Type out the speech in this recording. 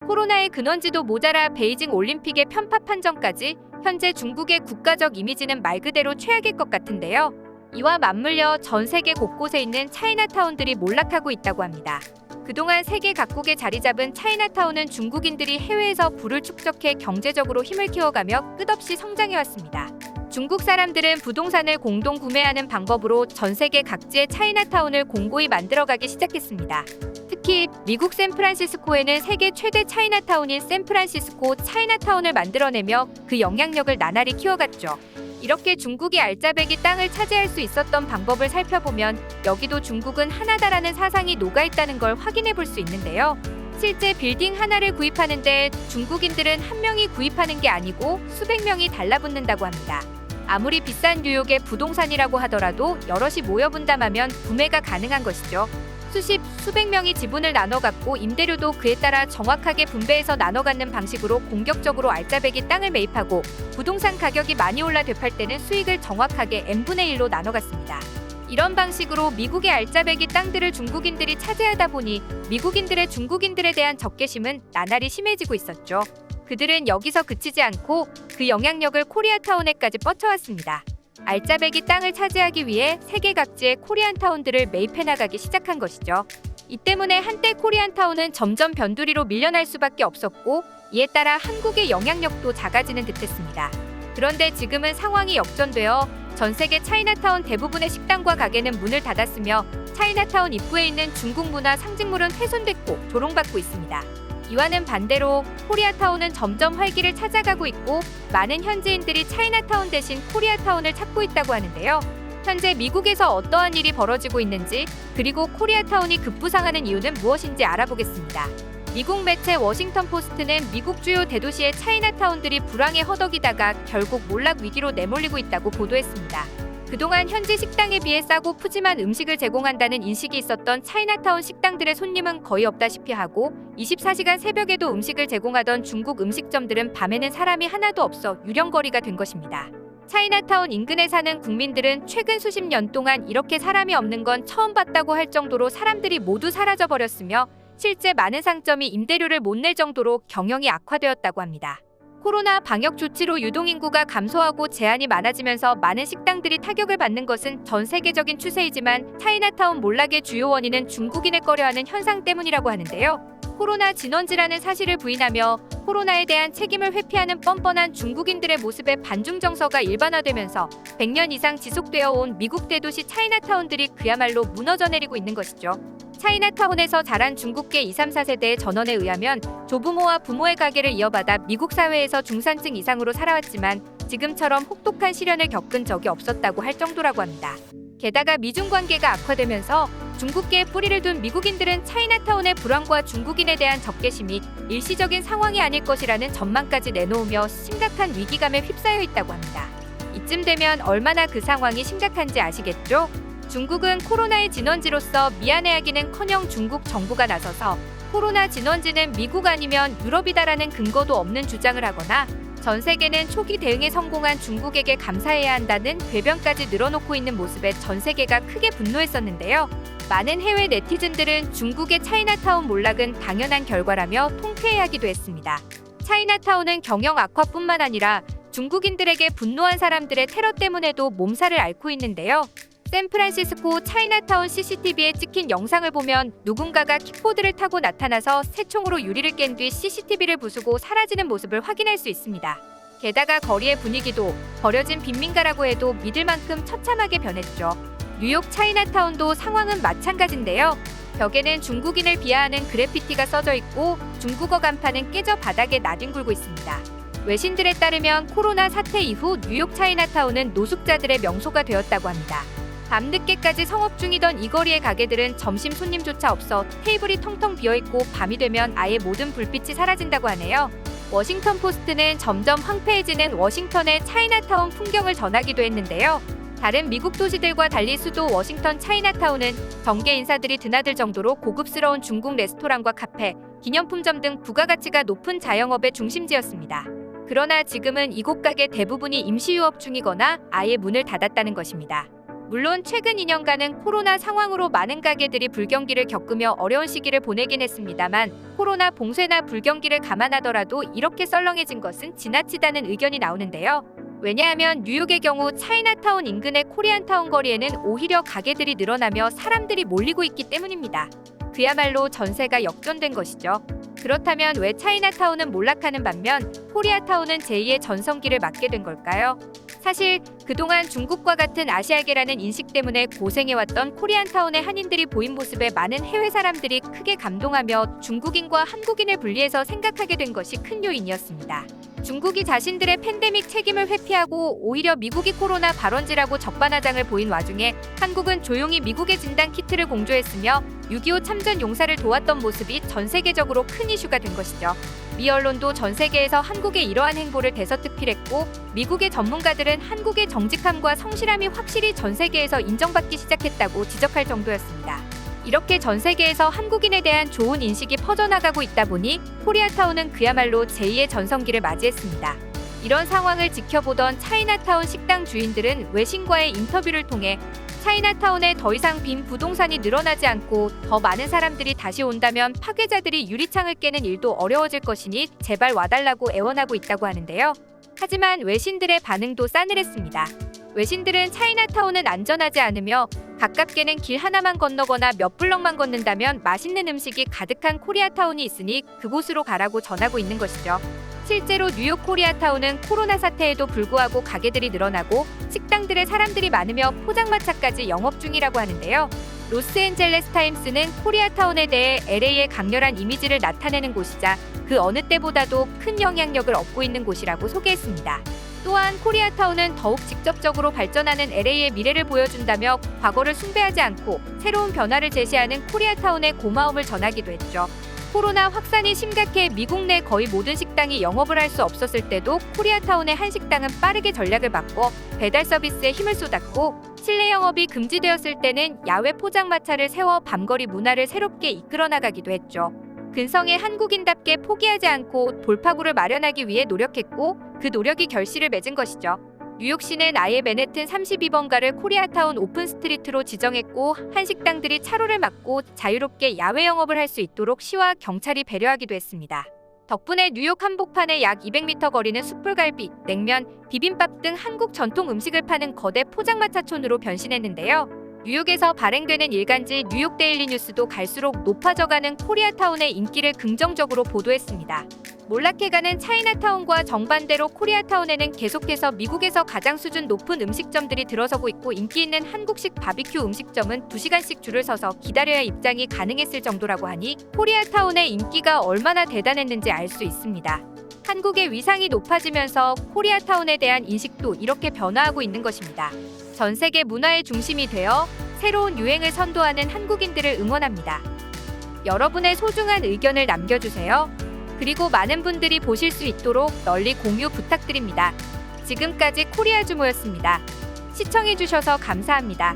코로나의 근원지도 모자라 베이징 올림픽의 편파 판정까지 현재 중국의 국가적 이미지는 말 그대로 최악일 것 같은데요. 이와 맞물려 전 세계 곳곳에 있는 차이나타운들이 몰락하고 있다고 합니다. 그동안 세계 각국에 자리 잡은 차이나타운은 중국인들이 해외에서 부를 축적해 경제적으로 힘을 키워가며 끝없이 성장해왔습니다. 중국 사람들은 부동산을 공동 구매하는 방법으로 전 세계 각지의 차이나타운을 공고히 만들어가기 시작했습니다. 특히 미국 샌프란시스코에는 세계 최대 차이나타운인 샌프란시스코 차이나타운을 만들어내며 그 영향력을 나날이 키워갔죠. 이렇게 중국이 알짜배기 땅을 차지할 수 있었던 방법을 살펴보면 여기도 중국은 하나다라는 사상이 녹아있다는 걸 확인해 볼 수 있는데요. 실제 빌딩 하나를 구입하는데 중국인들은 한 명이 구입하는 게 아니고 수백 명이 달라붙는다고 합니다. 아무리 비싼 뉴욕의 부동산이라고 하더라도 여럿이 모여 분담하면 구매가 가능한 것이죠. 수백 명이 지분을 나눠 갖고 임대료도 그에 따라 정확하게 분배해서 나눠 갖는 방식으로 공격적으로 알짜배기 땅을 매입하고 부동산 가격이 많이 올라 되팔 때는 수익을 정확하게 n분의 1로 나눠 갖습니다. 이런 방식으로 미국의 알짜배기 땅들을 중국인들이 차지하다 보니 미국인들의 중국인들에 대한 적개심은 나날이 심해지고 있었죠. 그들은 여기서 그치지 않고 그 영향력을 코리아타운에까지 뻗쳐왔습니다. 알짜배기 땅을 차지하기 위해 세계 각지의 코리안타운들을 매입해 나가기 시작한 것이죠. 이 때문에 한때 코리안타운은 점점 변두리로 밀려날 수밖에 없었고 이에 따라 한국의 영향력도 작아지는 듯했습니다. 그런데 지금은 상황이 역전되어 전 세계 차이나타운 대부분의 식당과 가게는 문을 닫았으며 차이나타운 입구에 있는 중국 문화 상징물은 훼손됐고 조롱받고 있습니다. 이와는 반대로 코리아타운은 점점 활기를 찾아가고 있고 많은 현지인들이 차이나타운 대신 코리아타운을 찾고 있다고 하는데요. 현재 미국에서 어떠한 일이 벌어지고 있는지 그리고 코리아타운이 급부상하는 이유는 무엇인지 알아보겠습니다. 미국 매체 워싱턴 포스트는 미국 주요 대도시의 차이나타운들이 불황에 허덕이다가 결국 몰락 위기로 내몰리고 있다고 보도했습니다. 그동안 현지 식당에 비해 싸고 푸짐한 음식을 제공한다는 인식이 있었던 차이나타운 식당들의 손님은 거의 없다시피 하고 24시간 새벽에도 음식을 제공하던 중국 음식점들은 밤에는 사람이 하나도 없어 유령거리가 된 것입니다. 차이나타운 인근에 사는 국민들은 최근 수십 년 동안 이렇게 사람이 없는 건 처음 봤다고 할 정도로 사람들이 모두 사라져버렸으며 실제 많은 상점이 임대료를 못 낼 정도로 경영이 악화되었다고 합니다. 코로나 방역 조치로 유동인구가 감소하고 제한이 많아지면서 많은 식당들이 타격을 받는 것은 전 세계적인 추세이지만 차이나타운 몰락의 주요 원인은 중국인을 꺼려하는 현상 때문이라고 하는데요. 코로나 진원지라는 사실을 부인하며 코로나에 대한 책임을 회피하는 뻔뻔한 중국인들의 모습에 반중 정서가 일반화되면서 100년 이상 지속되어 온 미국 대도시 차이나타운들이 그야말로 무너져 내리고 있는 것이죠. 차이나타운에서 자란 중국계 2, 3, 4세대의 전원에 의하면 조부모와 부모의 가게를 이어받아 미국 사회에서 중산층 이상으로 살아왔지만 지금처럼 혹독한 시련을 겪은 적이 없었다고 할 정도라고 합니다. 게다가 미중 관계가 악화되면서 중국계에 뿌리를 둔 미국인들은 차이나타운의 불황과 중국인에 대한 적개심이 일시적인 상황이 아닐 것이라는 전망까지 내놓으며 심각한 위기감에 휩싸여 있다고 합니다. 이쯤 되면 얼마나 그 상황이 심각한지 아시겠죠? 중국은 코로나의 진원지로서 미안해하기는커녕 중국 정부가 나서서 코로나 진원지는 미국 아니면 유럽이다라는 근거도 없는 주장을 하거나 전 세계는 초기 대응에 성공한 중국에게 감사해야 한다는 궤변까지 늘어놓고 있는 모습에 전 세계가 크게 분노했었는데요. 많은 해외 네티즌들은 중국의 차이나타운 몰락은 당연한 결과라며 통쾌해하기도 했습니다. 차이나타운은 경영 악화뿐만 아니라 중국인들에게 분노한 사람들의 테러 때문에도 몸살을 앓고 있는데요. 샌프란시스코 차이나타운 CCTV에 찍힌 영상을 보면 누군가가 킥보드를 타고 나타나서 새총으로 유리를 깬 뒤 CCTV를 부수고 사라지는 모습을 확인할 수 있습니다. 게다가 거리의 분위기도 버려진 빈민가라고 해도 믿을 만큼 처참하게 변했죠. 뉴욕 차이나타운도 상황은 마찬가지인데요. 벽에는 중국인을 비하하는 그래피티가 써져 있고 중국어 간판은 깨져 바닥에 나뒹굴고 있습니다. 외신들에 따르면 코로나 사태 이후 뉴욕 차이나타운은 노숙자들의 명소가 되었다고 합니다. 밤늦게까지 성업 중이던 이 거리의 가게들은 점심 손님조차 없어 테이블이 텅텅 비어있고 밤이 되면 아예 모든 불빛이 사라진다고 하네요. 워싱턴 포스트는 점점 황폐해지는 워싱턴의 차이나타운 풍경을 전하기도 했는데요. 다른 미국 도시들과 달리 수도 워싱턴 차이나타운은 정계 인사들이 드나들 정도로 고급스러운 중국 레스토랑과 카페, 기념품점 등 부가가치가 높은 자영업의 중심지였습니다. 그러나 지금은 이곳 가게 대부분이 임시 유업 중이거나 아예 문을 닫았다는 것입니다. 물론 최근 2년간은 코로나 상황으로 많은 가게들이 불경기를 겪으며 어려운 시기를 보내긴 했습니다만 코로나 봉쇄나 불경기를 감안하더라도 이렇게 썰렁해진 것은 지나치다는 의견이 나오는데요. 왜냐하면 뉴욕의 경우 차이나타운 인근의 코리안타운 거리에는 오히려 가게들이 늘어나며 사람들이 몰리고 있기 때문입니다. 그야말로 전세가 역전된 것이죠. 그렇다면 왜 차이나타운은 몰락하는 반면 코리아타운은 제2의 전성기를 맞게 된 걸까요? 사실 그동안 중국과 같은 아시아계라는 인식 때문에 고생해왔던 코리안타운의 한인들이 보인 모습에 많은 해외 사람들이 크게 감동하며 중국인과 한국인을 분리해서 생각하게 된 것이 큰 요인이었습니다. 중국이 자신들의 팬데믹 책임을 회피하고 오히려 미국이 코로나 발원지라고 적반하장을 보인 와중에 한국은 조용히 미국의 진단 키트를 공조했으며 6.25 참전 용사를 도왔던 모습이 전 세계적으로 큰 이슈가 된 것이죠. 미 언론도 전 세계에서 한국의 이러한 행보를 대서특필했고 미국의 전문가들은 한국의 정직함과 성실함이 확실히 전 세계에서 인정받기 시작했다고 지적할 정도였습니다. 이렇게 전 세계에서 한국인에 대한 좋은 인식이 퍼져나가고 있다 보니 코리아타운은 그야말로 제2의 전성기를 맞이했습니다. 이런 상황을 지켜보던 차이나타운 식당 주인들은 외신과의 인터뷰를 통해 차이나타운에 더 이상 빈 부동산이 늘어나지 않고 더 많은 사람들이 다시 온다면 파괴자들이 유리창을 깨는 일도 어려워질 것이니 제발 와달라고 애원하고 있다고 하는데요. 하지만 외신들의 반응도 싸늘했습니다. 외신들은 차이나타운은 안전하지 않으며 가깝게는 길 하나만 건너거나 몇 블럭만 걷는다면 맛있는 음식이 가득한 코리아타운이 있으니 그곳으로 가라고 전하고 있는 것이죠. 실제로 뉴욕 코리아타운은 코로나 사태에도 불구하고 가게들이 늘어나고 식당들에 사람들이 많으며 포장마차까지 영업 중이라고 하는데요. 로스앤젤레스 타임스는 코리아타운에 대해 LA의 강렬한 이미지를 나타내는 곳이자 그 어느 때보다도 큰 영향력을 얻고 있는 곳이라고 소개했습니다. 또한 코리아타운은 더욱 직접적으로 발전하는 LA의 미래를 보여준다며 과거를 숭배하지 않고 새로운 변화를 제시하는 코리아타운의 고마움을 전하기도 했죠. 코로나 확산이 심각해 미국 내 거의 모든 식당이 영업을 할 수 없었을 때도 코리아타운의 한 식당은 빠르게 전략을 바꿔 배달 서비스에 힘을 쏟았고 실내 영업이 금지되었을 때는 야외 포장마차를 세워 밤거리 문화를 새롭게 이끌어 나가기도 했죠. 근성의 한국인답게 포기하지 않고 돌파구를 마련하기 위해 노력했고 그 노력이 결실을 맺은 것이죠. 뉴욕시는 아예 맨해튼 32번가를 코리아타운 오픈스트리트로 지정했고 한식당들이 차로를 막고 자유롭게 야외 영업을 할 수 있도록 시와 경찰이 배려하기도 했습니다. 덕분에 뉴욕 한복판의 약 200m 거리는 숯불갈비, 냉면, 비빔밥 등 한국 전통 음식을 파는 거대 포장마차촌으로 변신했는데요. 뉴욕에서 발행되는 일간지 뉴욕 데일리 뉴스도 갈수록 높아져가는 코리아타운의 인기를 긍정적으로 보도했습니다. 몰락해가는 차이나타운과 정반대로 코리아타운에는 계속해서 미국에서 가장 수준 높은 음식점들이 들어서고 있고 인기 있는 한국식 바비큐 음식점은 2시간씩 줄을 서서 기다려야 입장이 가능했을 정도라고 하니 코리아타운의 인기가 얼마나 대단했는지 알 수 있습니다. 한국의 위상이 높아지면서 코리아타운에 대한 인식도 이렇게 변화하고 있는 것입니다. 전 세계 문화의 중심이 되어 새로운 유행을 선도하는 한국인들을 응원합니다. 여러분의 소중한 의견을 남겨주세요. 그리고 많은 분들이 보실 수 있도록 널리 공유 부탁드립니다. 지금까지 코리아주모였습니다. 시청해주셔서 감사합니다.